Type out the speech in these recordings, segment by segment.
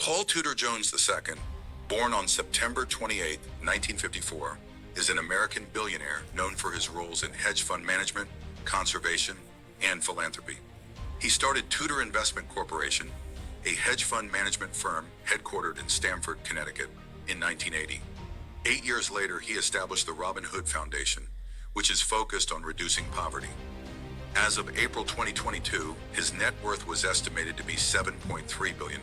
Paul Tudor Jones II, born on September 28, 1954, is an American billionaire known for his roles in hedge fund management, conservation, and philanthropy. He started Tudor Investment Corporation, a hedge fund management firm headquartered in Stamford, Connecticut, in 1980. 8 years later, he established the Robin Hood Foundation, which is focused on reducing poverty. As of April 2022, his net worth was estimated to be $7.3 billion.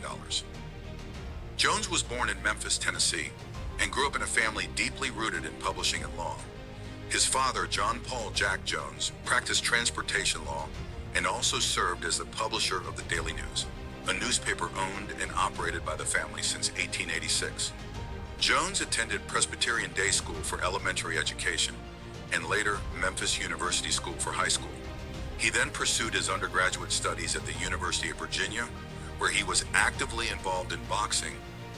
Jones was born in Memphis, Tennessee, and grew up in a family deeply rooted in publishing and law. His father, John Paul Jack Jones, practiced transportation law and also served as the publisher of the Daily News, a newspaper owned and operated by the family since 1886. Jones attended Presbyterian Day School for elementary education and later Memphis University School for high school. He then pursued his undergraduate studies at the University of Virginia, where he was actively involved in boxing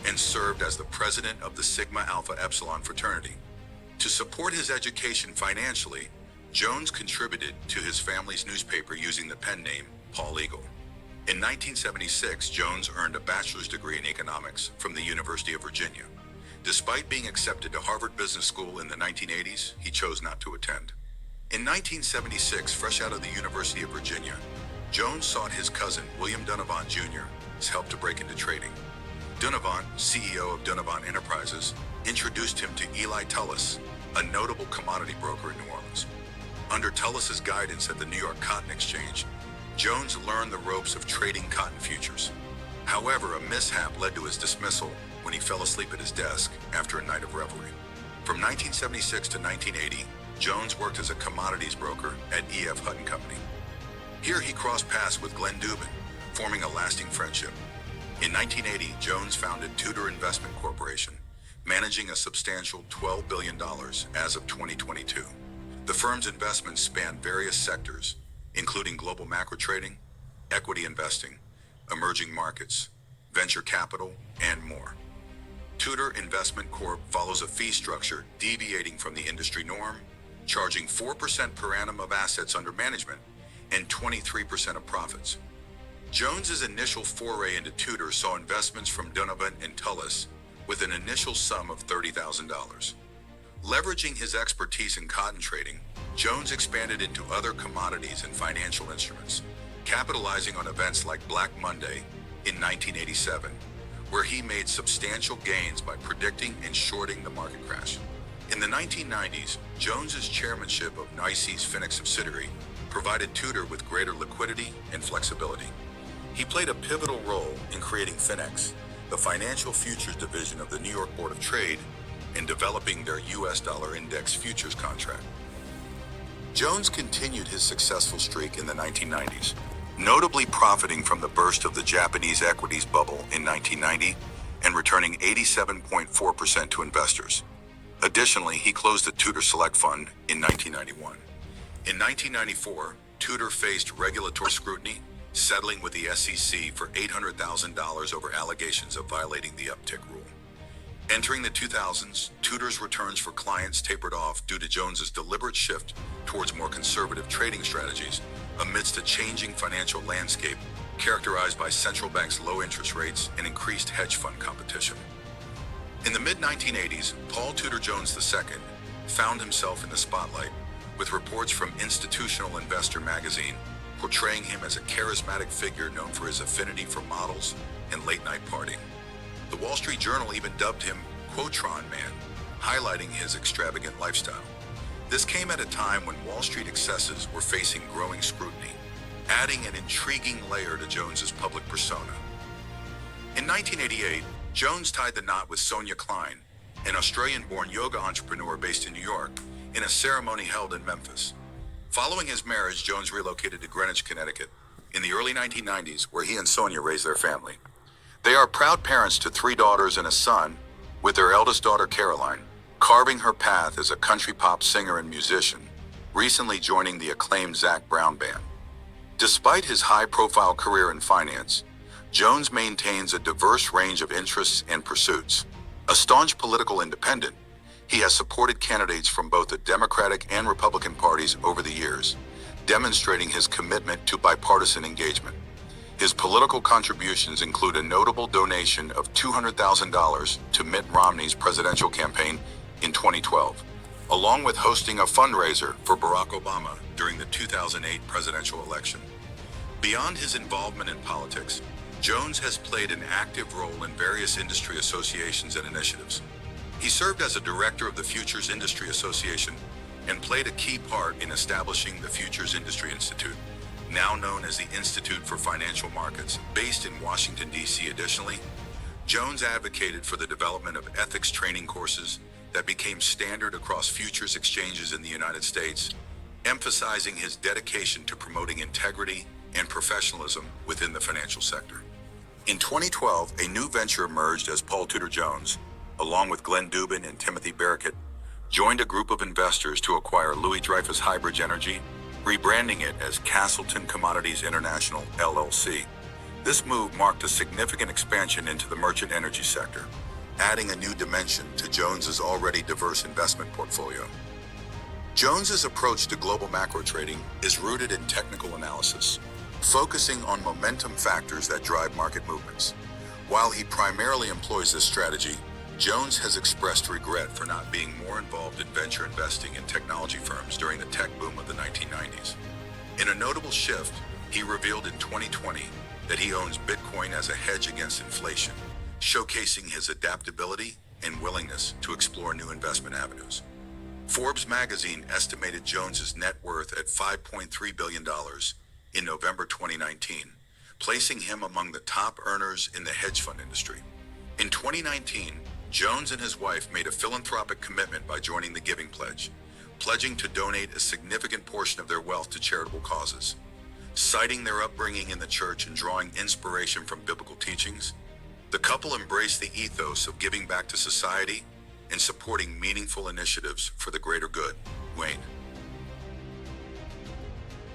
and served as the president of the Sigma Alpha Epsilon fraternity. To support his education financially, Jones contributed to his family's newspaper using the pen name Paul Eagle. In 1976, Jones earned a bachelor's degree in economics from the University of Virginia. Despite being accepted to Harvard Business School in the 1980s, he chose not to attend. In 1976, fresh out of the University of Virginia, Jones sought his cousin, William Donovan Jr.'s help to break into trading. Donovan, CEO of Donovan Enterprises, introduced him to Eli Tullis, a notable commodity broker in New Orleans. Under Tullis's guidance at the New York Cotton Exchange, Jones learned the ropes of trading cotton futures. However, a mishap led to his dismissal when he fell asleep at his desk after a night of revelry. From 1976 to 1980, Jones worked as a commodities broker at E.F. Hutton Company. Here he crossed paths with Glenn Dubin, forming a lasting friendship. In 1980, Jones founded Tudor Investment Corporation, managing a substantial $12 billion as of 2022. The firm's investments span various sectors, including global macro trading, equity investing, emerging markets, venture capital, and more. Tudor Investment Corp follows a fee structure deviating from the industry norm, charging 4% per annum of assets under management and 23% of profits. Jones's initial foray into Tudor saw investments from Donovan and Tullis with an initial sum of $30,000. Leveraging his expertise in cotton trading, Jones expanded into other commodities and financial instruments, capitalizing on events like Black Monday in 1987, where he made substantial gains by predicting and shorting the market crash. In the 1990s, Jones's chairmanship of NYSE's Phoenix subsidiary provided Tudor with greater liquidity and flexibility. He played a pivotal role in creating Phoenix, the financial futures division of the New York Board of Trade, and developing their U.S. dollar index futures contract. Jones continued his successful streak in the 1990s, notably profiting from the burst of the Japanese equities bubble in 1990 and returning 87.4% to investors. Additionally, he closed the Tudor Select Fund in 1991. In 1994, Tudor faced regulatory scrutiny, settling with the SEC for $800,000 over allegations of violating the uptick rule. Entering the 2000s, Tudor's returns for clients tapered off due to Jones's deliberate shift towards more conservative trading strategies amidst a changing financial landscape characterized by central banks' low interest rates and increased hedge fund competition. In the mid-1980s, Paul Tudor Jones II found himself in the spotlight, with reports from Institutional Investor magazine portraying him as a charismatic figure known for his affinity for models and late-night partying. The Wall Street Journal even dubbed him Quotron Man, highlighting his extravagant lifestyle. This came at a time when Wall Street excesses were facing growing scrutiny, adding an intriguing layer to Jones's public persona. In 1988, Jones tied the knot with Sonia Klein, an Australian-born yoga entrepreneur based in New York, in a ceremony held in Memphis. Following his marriage, Jones relocated to Greenwich, Connecticut, in the early 1990s, where he and Sonia raised their family. They are proud parents to 3 daughters and a son, with their eldest daughter, Caroline, carving her path as a country pop singer and musician, recently joining the acclaimed Zac Brown Band. Despite his high-profile career in finance, Jones maintains a diverse range of interests and pursuits. A staunch political independent, he has supported candidates from both the Democratic and Republican parties over the years, demonstrating his commitment to bipartisan engagement. His political contributions include a notable donation of $200,000 to Mitt Romney's presidential campaign in 2012, along with hosting a fundraiser for Barack Obama during the 2008 presidential election. Beyond his involvement in politics, Jones has played an active role in various industry associations and initiatives. He served as a director of the Futures Industry Association and played a key part in establishing the Futures Industry Institute, now known as the Institute for Financial Markets, based in Washington, D.C. Additionally, Jones advocated for the development of ethics training courses that became standard across futures exchanges in the United States, emphasizing his dedication to promoting integrity and professionalism within the financial sector. In 2012, a new venture emerged as Paul Tudor Jones, along with Glenn Dubin and Timothy Barrackett, joined a group of investors to acquire Louis Dreyfus Highbridge Energy, rebranding it as Castleton Commodities International, LLC. This move marked a significant expansion into the merchant energy sector, adding a new dimension to Jones's already diverse investment portfolio. Jones's approach to global macro trading is rooted in technical analysis, focusing on momentum factors that drive market movements. While he primarily employs this strategy, Jones has expressed regret for not being more involved in venture investing in technology firms during the tech boom of the 1990s. In a notable shift, he revealed in 2020 that he owns Bitcoin as a hedge against inflation, showcasing his adaptability and willingness to explore new investment avenues. Forbes magazine estimated Jones's net worth at $5.3 billion in November 2019, placing him among the top earners in the hedge fund industry. In 2019, Jones and his wife made a philanthropic commitment by joining the Giving Pledge, pledging to donate a significant portion of their wealth to charitable causes. Citing their upbringing in the church and drawing inspiration from biblical teachings, the couple embraced the ethos of giving back to society and supporting meaningful initiatives for the greater good. Wayne.